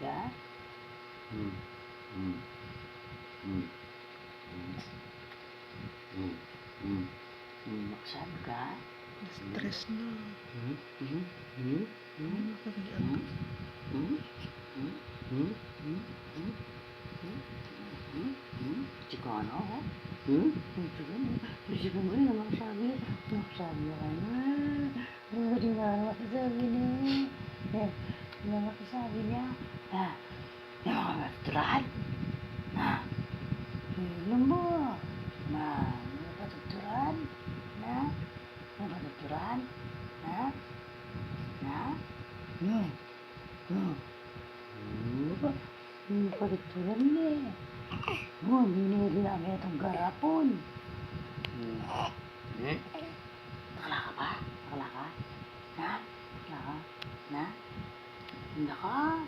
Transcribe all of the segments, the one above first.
ka? Hmm. Hmm. Hmm. Hmm. Hmm. Maksad ka? Stress na. Hmm. Hmm. Hmm. Hmm. Nakakaiyak. Hmm. Hmm. Hmm. Hmm. Hmm. Chikana ako. Sige mo rin ang sabi. Sabi ka na. Hindi nga makasabi na. Hindi nga makasabi niya. Hindi mga matuturahan. Alam mo. Hindi matuturahan. Hindi matuturahan. Hindi matuturahan niya. Binili namin itong garapon. Bakla ka ba? Bakla ka? Bakla ka? Hindi ka?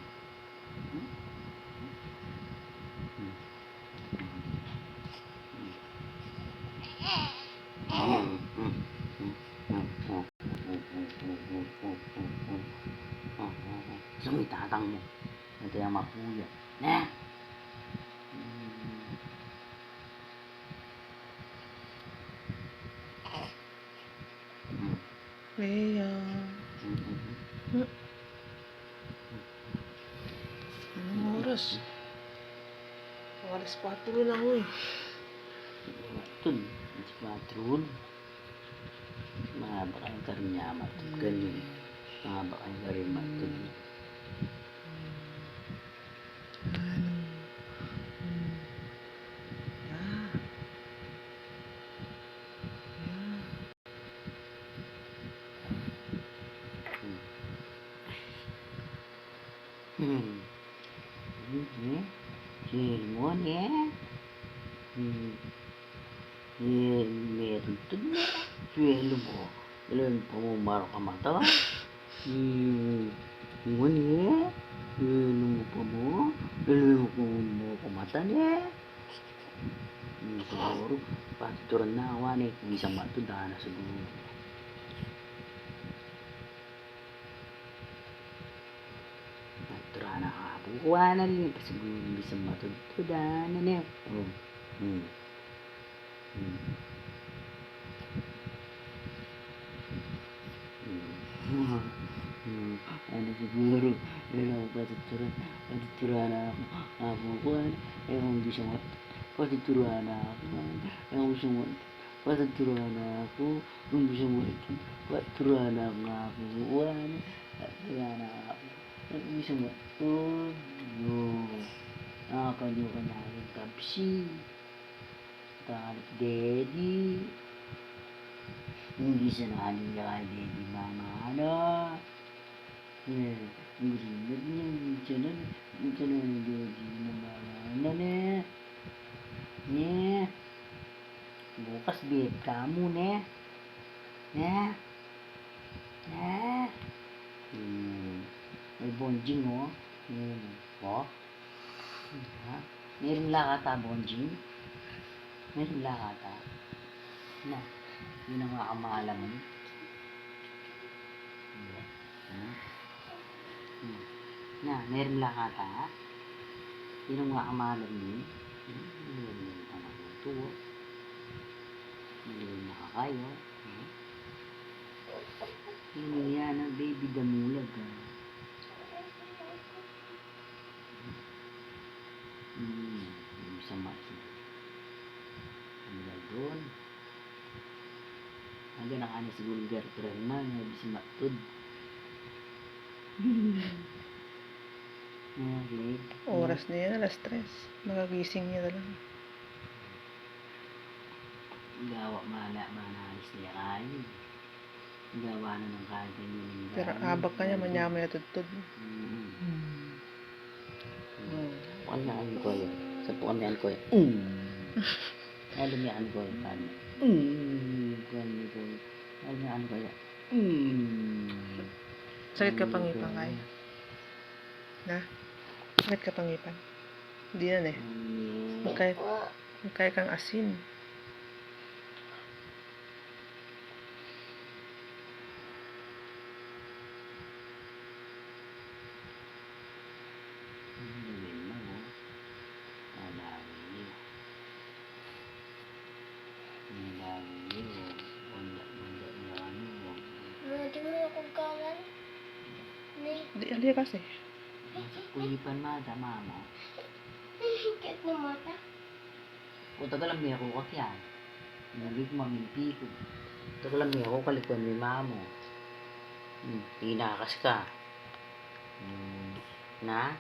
Gusto mo itatang mo. Ito yung mapuya. Leia. Anong oras? Alas 4 na ako eh. Matun. Mas matun. Mahaba kang karinya matun. Ganyan. Mahaba kang karinya matun. Silmon ya. Meron to na. Swelo mo. Ilan pa mo marok ka mata? Silmon ya. Swelo mo pa mo. Ilan mo ka mata niya. Siguro, patuturan na awan eh. Kung isang mato, daan na siguro. Patuturan na kapukuha na rin. Siguro, isang mato, daan na niya. Ano siguro, patuturan na ako. Kapukuha na. Kung di siya patuturan na ako. Kung gusto mo, patuturan na ako. Kung gusto mo, patuturan na ako. Kapukuha na. Patuturan na ako. Kung gusto mo, nakakaliw ka na aking kapsi. Takalip daddy. Hindi siya nakalila kay daddy mga anak. Hindi siya na daddy na mga anak. Bukas bed ka muna. May bonjing oh. Meron lakata bonjing. Meron lakata. Yun ang makamala mo. Meron lakata. Yun ang makamala mo. Meron ka na tuwa. Meron nakakayo. Yun yan ang baby damulag. Sama siya. Doon. Hanggang nakana siguro girlfriend na. Bisa matod. Oras na yan, alas 3. Nakagising niya na lang. Gawa manalis niya kayo. Gawa na ng kahit yung Pero abak ka niya, manyamay na tutod. Puanyaan ko yun. Sa puanyaan ko yun. Alumiaan ko yun. Alumiaan ko yun. Sakit ka pangipan kayo? Sakit ka pangipan? Hindi yan eh. Magkaya kang asin. niyo. Wala niya ano. Hindi mo akong kawan. Di ali kasi. Sa kulipan mata, mama. Kit na mata. O tagalambi ako kakyan. Nabig mamimpi ko. Tagalambi ako kalikuan ni mamo. Tinakas ka. Na?